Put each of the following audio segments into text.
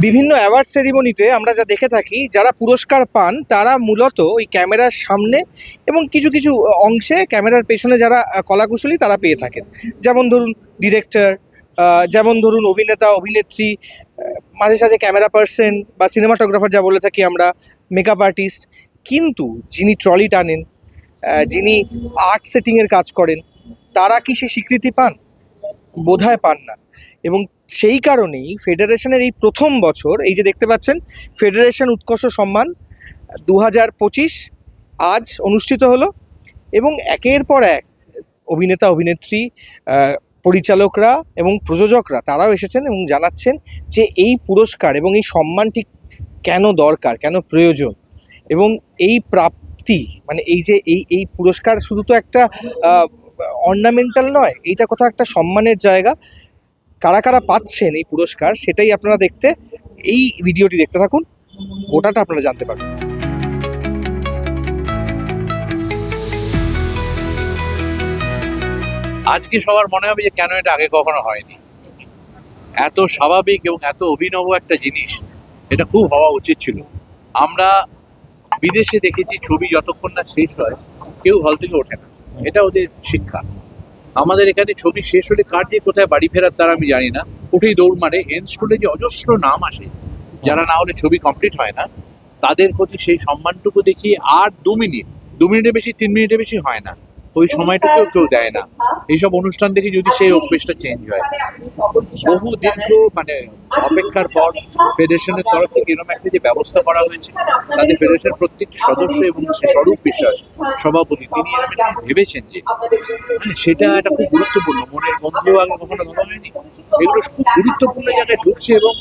বিভিন্ন অ্যাওয়ার্ড সেরিমনিতে আমরা যা দেখে থাকি, যারা পুরস্কার পান তারা মূলত ওই ক্যামেরার সামনে এবং কিছু কিছু অংশে ক্যামেরার পেছনে যারা কলাকুশলী তারা পেয়ে থাকেন। যেমন ধরুন ডিরেক্টর, যেমন ধরুন অভিনেতা অভিনেত্রী, মাঝে সাঝে ক্যামেরা পার্সন বা সিনেমাটোগ্রাফার যা বলে থাকি আমরা, মেকআপ আর্টিস্ট। কিন্তু যিনি ট্রলি টানেন, যিনি আর্ট সেটিংয়ের কাজ করেন, তারা কি সে স্বীকৃতি পান? বোধহয় পান না। এবং সেই কারণেই ফেডারেশনের এই প্রথম বছর, এই যে দেখতে পাচ্ছেন ফেডারেশন উৎকর্ষ সম্মান 2025 আজ অনুষ্ঠিত হলো। এবং একের পর এক অভিনেতা অভিনেত্রী, পরিচালকরা এবং প্রযোজকরা তারাও এসেছেন এবং জানাচ্ছেন যে এই পুরস্কার এবং এই সম্মানটি কেন দরকার, কেন প্রয়োজন। এবং এই প্রাপ্তি, মানে এই যে এই পুরস্কার শুধু তো একটা অর্নামেন্টাল নয়, এইটা কোথাও একটা সম্মানের জায়গা। কারা কারা পাচ্ছেন এই পুরস্কার সেটাই আপনারা দেখতে, এই ভিডিওটি দেখতে থাকুন, গোটাটা আপনারা জানতে পারবেন। আজকে সবার মনে হবে যে কেন এটা আগে কখনো হয়নি। এত স্বাভাবিক এবং এত অভিনব একটা জিনিস, এটা খুব হওয়া উচিত ছিল। আমরা বিদেশে দেখেছি ছবি যতক্ষণ না শেষ হয় কেউ হল থেকে ওঠে না, এটা ওদের শিক্ষা। আমাদের এখানে ছবি শেষ হলে কার যে কোথায় বাড়ি ফেরার তারা আমি জানি না, উঠেই দৌড় মারে। এন্ড স্কুলে যে অজস্র নাম আসে যারা না হলে ছবি কমপ্লিট হয় না, তাদের প্রতি সেই সম্মানটুকু দেখিয়ে আর 2 মিনিটের বেশি 3 মিনিটের বেশি হয় না, ওই সময়টুকুও কেউ দেয় না। এইসব অনুষ্ঠান থেকে যদি সেই অভ্যেসটা চেঞ্জ হয়, বহু দীর্ঘ অপেক্ষার পর ফেডারেশনের তরফ থেকে এরকম একটা যে ব্যবস্থা করা হয়েছে, তাদের ফেডারেশনের প্রত্যেকটি সদস্য এবং স্বরূপ বিশ্বাস সভাপতি, তিনি এরকম একটা ভেবেছেন যে সেটা একটা খুব গুরুত্বপূর্ণ, মনের বন্ধু আগে কখনো ভাবা হয়নি। এগুলো খুব গুরুত্বপূর্ণ জায়গায় ঢুকছে এবং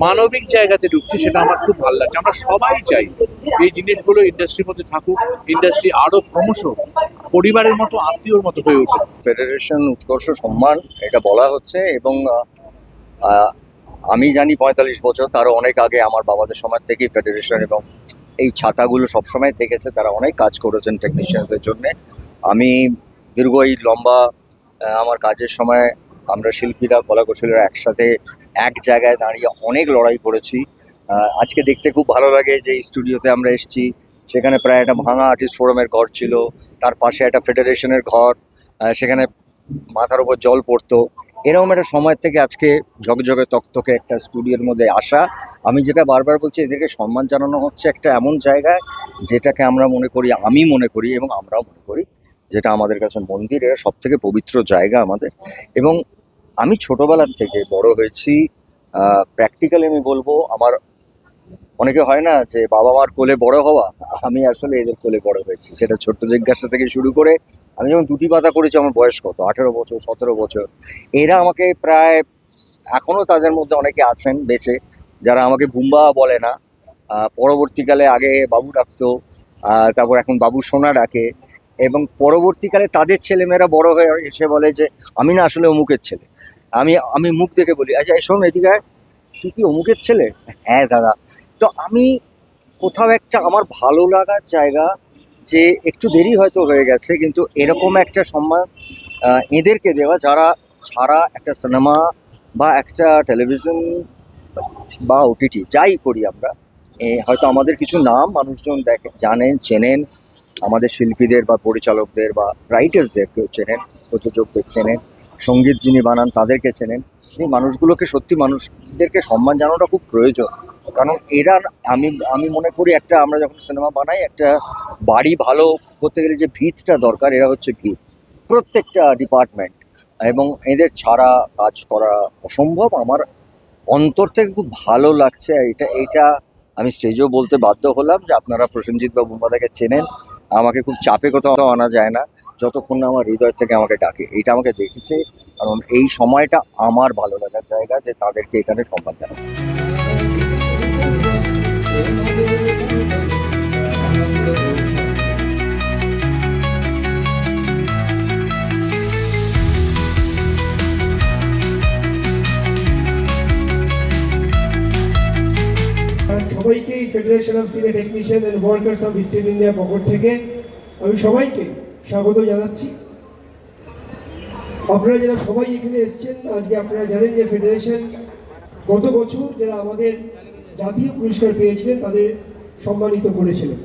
মানবিক জায়গাতে ঢুকছে, সেটা আমার খুব ভালো লাগছে। আমরা সবাই চাই এই জিনিসগুলো ইন্ডাস্ট্রির মধ্যে থাকুক, ইন্ডাস্ট্রি আরো ক্রমশ পরিবারের মতো, আত্মীয়র মতো হয়ে উঠুক। ফেডারেশন উৎকর্ষ সম্মান এটা বলা হচ্ছে এবং আমি জানি 45 বছর, তারও অনেক আগে আমার বাবাদের সময় থেকেই ফেডারেশন এবং এই ছাতাগুলো সবসময় থেকেছে। তারা অনেক কাজ করেছেন টেকনিশিয়ানদের জন্যে। আমি দীর্ঘ এই লম্বা আমার কাজের সময় আমরা শিল্পীরা কলাকুশলীরা একসাথে এক জায়গায় দাঁড়িয়ে অনেক লড়াই করেছি। আজকে দেখতে খুব ভালো লাগে যে এই স্টুডিওতে আমরা এসেছি, সেখানে প্রায় একটা ভাঙা আর্টিস্ট ফোরামের ঘর ছিল, তার পাশে একটা ফেডারেশনের ঘর, সেখানে মাথার উপর জল পড়তো। এরকম একটা সময় থেকে আজকে ঝকঝকে তকতকে একটা স্টুডিওর মধ্যে আসা, আমি যেটা বারবার বলছি, এদেরকে সম্মান জানানো হচ্ছে একটা এমন জায়গায় যেটাকে আমরা মনে করি, আমি মনে করি এবং আমরাও মনে করি, যেটা আমাদের কাছে মন্দির, এটা সব থেকে পবিত্র জায়গা আমাদের। এবং আমি ছোটবেলার থেকে বড় হয়েছি, প্র্যাকটিক্যালি আমি বলবো, আমার অনেকে হয় না যে বাবা মার কোলে বড় হওয়া, আমি আসলে এদের কোলে বড় হয়েছি। সেটা ছোট্ট জিজ্ঞাসা থেকে শুরু করে আমি যখন দুটি পাতা করেছি, আমার বয়স কত, 18 বছর 17 বছর। এরা আমাকে প্রায়, এখনও তাদের মধ্যে অনেকে আছেন বেঁচে যারা আমাকে বুম্বা বলে না, পরবর্তীকালে আগে বাবু ডাকতো, তারপর এখন বাবু সোনা ডাকে। এবং পরবর্তীকালে তাদের ছেলেমেয়েরা বড় হয়ে এসে বলে যে আমি না আসলে অমুকের ছেলে। আমি মুখ দেখে বলি, আচ্ছা শোন এদিকে, তুই কি অমুকের ছেলে? হ্যাঁ দাদা। তো আমি কোথাও একটা আমার ভালো লাগার জায়গা, যে একটু দেরি হয়তো হয়ে গেছে, কিন্তু এরকম একটা সম্মান এদেরকে দেওয়া, যারা ছাড়া একটা সিনেমা বা একটা টেলিভিশন বা ওটিটি যাই করি আমরা, হয়তো আমাদের কিছু নাম মানুষজন দেখে, জানেন, চেনেন, আমাদের শিল্পীদের বা পরিচালকদের বা রাইটার্সদেরকেও চেনেন, প্রযোজকদের চেনেন, সঙ্গীত যিনি বানান তাদেরকে চেনেন। এই মানুষগুলোকে সত্যি, মানুষদেরকে সম্মান জানানোটা খুব প্রয়োজন। কারণ এরা, আমি মনে করি একটা, আমরা যখন সিনেমা বানাই, একটা বাড়ি ভালো করতে গেলে যে ভিতটা দরকার, এরা হচ্ছে ভিত, প্রত্যেকটা ডিপার্টমেন্ট। এবং এদের ছাড়া কাজ করা অসম্ভব। আমার অন্তর থেকে খুব ভালো লাগছে এইটা আমি স্টেজেও বলতে বাধ্য হলাম যে আপনারা প্রসেনজিৎ বা বুম্বাদাকে চেনেন। আমাকে খুব চাপে কোথাও আনা যায় না, যতক্ষণ না আমার হৃদয় থেকে আমাকে ডাকে। এইটা আমাকে দেখেছে, কারণ এই সময়টা আমার ভালো লাগার জায়গা, যে তাদেরকে এখানে সম্মান জানাবো। সবাইকে federation of cine technician and workers of eastern ইন্ডিয়ার পক্ষ থেকে আমি সবাইকে স্বাগত জানাচ্ছি। আপনারা যারা সবাই এখানে এসেছেন, আজকে আপনারা জানেন যে ফেডারেশন গত বছর যারা আমাদের জাতীয় পুরস্কার পেয়েছিলেন তাদের সম্মানিত করেছিলেন।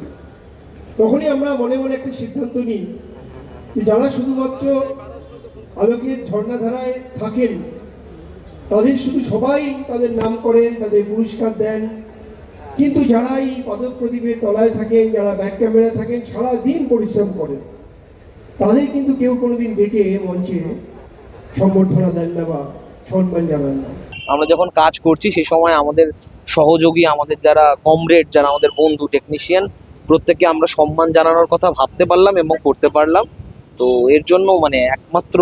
তখনই আমরা মনে মনে একটা সিদ্ধান্ত নিই যে যারা শুধুমাত্র আলোকের ঝর্ণাধারায় থাকেন তাদের শুধু সবাই তাদের নাম করেন, তাদের পুরস্কার দেন, কিন্তু যারা এই পদক প্রদীপের তলায় থাকেন, যারা ব্যাক ক্যামেরা থাকেন, সারাদিন পরিশ্রম করেন, তাদের কিন্তু কেউ কোনোদিন ডেকে মঞ্চে সম্বর্ধনা দেন না বা সম্মান জানান না। আমরা যখন কাজ করছি সেই সময় আমাদের সহযোগী, আমাদের যারা কমরেড, যারা আমাদের বন্ধু টেকনিশিয়ান, প্রত্যেককে আমরা সম্মান জানানোর কথা ভাবতে পারলাম এবং করতে পারলাম। তো এর জন্য মানে একমাত্র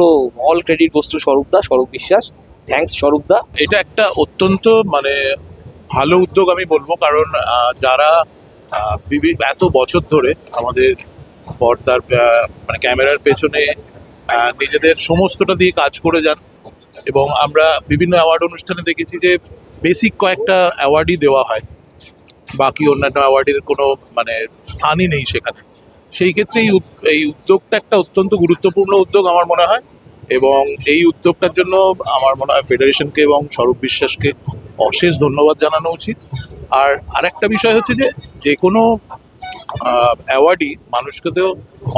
অল ক্রেডিট গোস টু স্বরূপ বিশ্বাস। থ্যাঙ্কস স্বরূপদা। এটা একটা অত্যন্ত মানে ভালো উদ্যোগ আমি বলবো, কারণ যারা এত বছর ধরে আমাদের পর্দার মানে ক্যামেরার পেছনে নিজেদের সমস্তটা দিয়ে কাজ করে যান, এবং আমরা বিভিন্ন অ্যাওয়ার্ড অনুষ্ঠানে দেখেছি যে বেসিক কয়েকটা অ্যাওয়ার্ডই দেওয়া হয়, বাকি অন্যান্য অ্যাওয়ার্ডের কোনো মানে স্থানই নেই সেখানে। সেই ক্ষেত্রে এই উদ্যোগটা একটা অত্যন্ত গুরুত্বপূর্ণ উদ্যোগ আমার মনে হয়, এবং এই উদ্যোগটার জন্য আমার মনে হয় ফেডারেশনকে এবং স্বরূপ বিশ্বাসকে অশেষ ধন্যবাদ জানানো উচিত। আর আরেকটা বিষয় হচ্ছে যে কোনো অ্যাওয়ার্ডই মানুষকে তো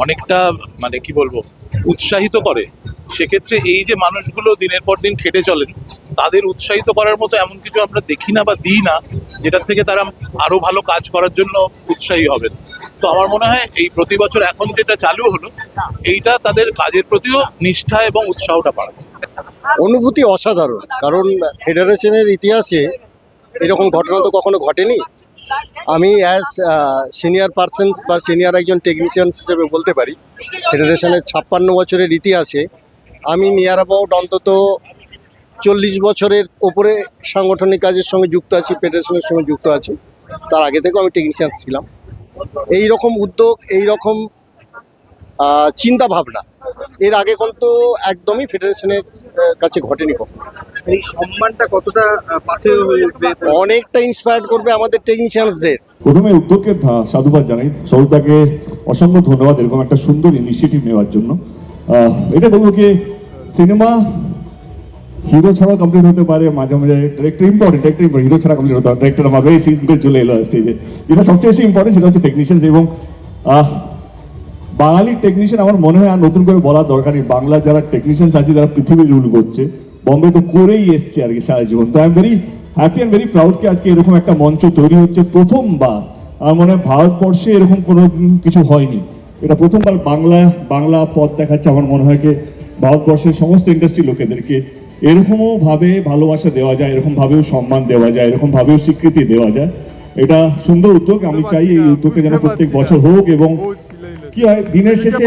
অনেকটা মানে কি বলবো উৎসাহিত করে। সেক্ষেত্রে এই যে মানুষগুলো দিনের পর দিন খেটে চলেন, তাদের উৎসাহিত করার মতো এমন কিছু আমরা দেখি না বা দিই না যেটার থেকে তারা আরো ভালো কাজ করার জন্য উৎসাহী হবেন। তো আমার মনে হয় এই প্রতি বছর এখন যেটা চালু হলো, এইটা তাদের কাজের প্রতিও নিষ্ঠা এবং উৎসাহটা বাড়ায়। অনুভূতি অসাধারণ, কারণ ফেডারেশনের ইতিহাসে এরকম ঘটনা তো কখনো ঘটেনি। আমি অ্যাজ সিনিয়র পার্সনস বা সিনিয়র একজন টেকনিশিয়ান হিসেবে বলতে পারি, ফেডারেশনের 56 বছরের ইতিহাসে আমি নিয়ার অ্যাবাউট অন্তত 40 বছরের ওপরে সাংগঠনিক কাজের সঙ্গে যুক্ত আছি, ফেডারেশনের সঙ্গে যুক্ত আছি। তার আগে থেকেও আমি টেকনিশিয়ান ছিলাম। এই রকম উদ্যোগ, এই রকম চিন্তা ভাবনা এর আগে কিন্তু একদমই ফেডারেশনের কাছে ঘটেনি কখনো। এই সম্মানটা কতটা পাথেয় হয়ে উঠবে, অনেকটা ইন্সপায়ার করবে আমাদের টেকনিশিয়ানসদের। প্রথমে উদ্যোগকে সাধুবাদ জানাই, স্বরূপদাকে অসংখ্য ধন্যবাদ এরকম একটা সুন্দর ইনিশিয়েটিভ নেওয়ার জন্য। এটা বলবো কি, সিনেমা হিরো ছাড়াও কমপ্লিট হতে পারে, মাঝে মাঝে ডিরেক্টর ইম্পর্টেন্ট, হিরো ছাড়া কমপ্লিট হতে পারে। ডিরেক্টর আমার এই সিনটা চলে এলো স্টেজে, যেটা সবচেয়ে বেশি ইম্পর্টেন্ট সেটা হচ্ছে টেকনিশিয়ানস। এবং বাঙালির টেকনিশিয়ান আমার মনে হয় আর নতুন করে বলার দরকার নেই। বাংলার যারা টেকনিশিয়ানস আছে, যারা পৃথিবী রুল করছে, বম্বে তো করেই এসছে আর কি সারা জীবন। তো I am very happy and very proud কি আজকে এরকম একটা মঞ্চ তৈরি হচ্ছে। প্রথমবার আমার মনে হয় ভারতবর্ষে এরকম কোনো কিছু হয়নি, এটা প্রথমবার বাংলা পথ দেখাচ্ছে। আমার মনে হয় কি ভারতবর্ষের সমস্ত ইন্ডাস্ট্রি লোকেদেরকে এরকমও ভাবে ভালোবাসা দেওয়া যায়, এরকম ভাবেও সম্মান দেওয়া যায়, এরকম ভাবেও স্বীকৃতি দেওয়া যায়। এটা সুন্দর উদ্যোগ। আমি চাই এই উদ্যোগকে যেন প্রত্যেক বছর হোক। এবং কি হয়, দিনের শেষে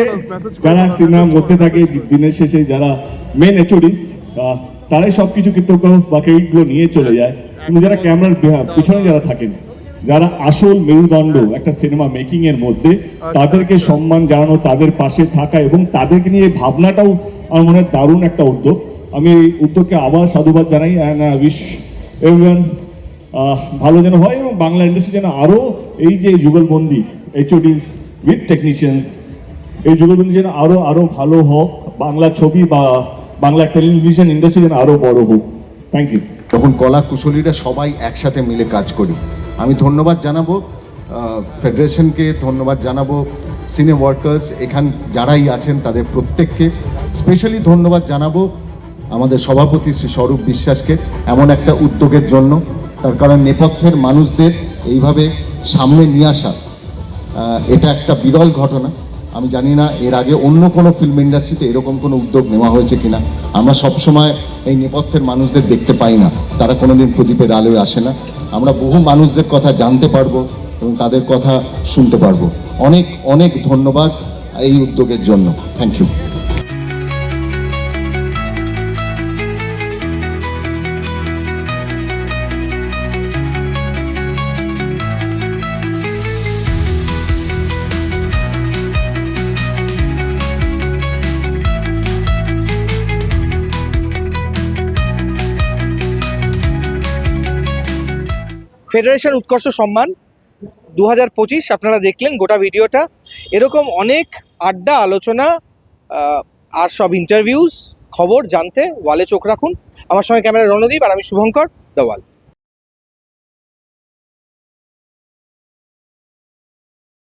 যারা সিনেমার মধ্যে থাকে, দিনের শেষে যারা মেন এইচওডিস, তারাই সবকিছু কৃতজ্ঞ বা ক্রেডিটগুলো নিয়ে চলে যায়, কিন্তু যারা ক্যামেরার পিছনে যারা থাকেন, যারা আসল মেরুদণ্ড একটা সিনেমা মেকিং এর মধ্যে, তাদেরকে সম্মান জানানো, তাদের পাশে থাকা এবং তাদেরকে নিয়ে ভাবনাটাও আমার মনে হয় দারুণ একটা উদ্যোগ। আমি এই উদ্যোগকে আবার সাধুবাদ জানাই অ্যান্ড উইশ এভরিওয়ান ভালো যেন হয়, এবং বাংলা ইন্ডাস্ট্রি যেন আরও এই যে যুগলবন্দি এইচওডিস উইথ টেকনিশিয়ানস, এই যুগলবন্দি যেন আরও ভালো হোক, বাংলা ছবি বা বাংলা টেলিভিশন ইন্ডাস্ট্রি যেন আরও বড় হোক। Thank you. তখন কলা কুশলীরা সবাই একসাথে মিলে কাজ করি। আমি ধন্যবাদ জানাবো ফেডারেশনকে, ধন্যবাদ জানাবো সিনে ওয়ার্কার্স এখান যারাই আছেন তাদের প্রত্যেককে, স্পেশালি ধন্যবাদ জানাবো আমাদের সভাপতি শ্রী স্বরূপ বিশ্বাসকে এমন একটা উদ্যোগের জন্য। তার কারণ নেপথ্যের মানুষদের এইভাবে সামনে নিয়ে আসা এটা একটা বিরল ঘটনা। আমি জানি না এর আগে অন্য কোনো ফিল্ম ইন্ডাস্ট্রিতে এরকম কোনো উদ্যোগ নেওয়া হয়েছে কিনা। আমরা সবসময় এই নেপথ্যের মানুষদের দেখতে পাই না, তারা কোনোদিন প্রদীপের আলোয় আসে না। আমরা বহু মানুষদের কথা জানতে পারবো এবং তাদের কথা শুনতে পারবো। অনেক অনেক ধন্যবাদ এই উদ্যোগের জন্য। Thank you. ফেডারেশন উৎকর্ষ সম্মান 2025 আপনারা দেখলেন গোটা ভিডিওটা। এরকম অনেক আড্ডা, আলোচনা আর সব ইন্টারভিউস, খবর জানতে ওয়ালে চোখ রাখুন। আমার সঙ্গে ক্যামেরা রণদীপ আর আমি শুভঙ্কর। দ্য ওয়াল।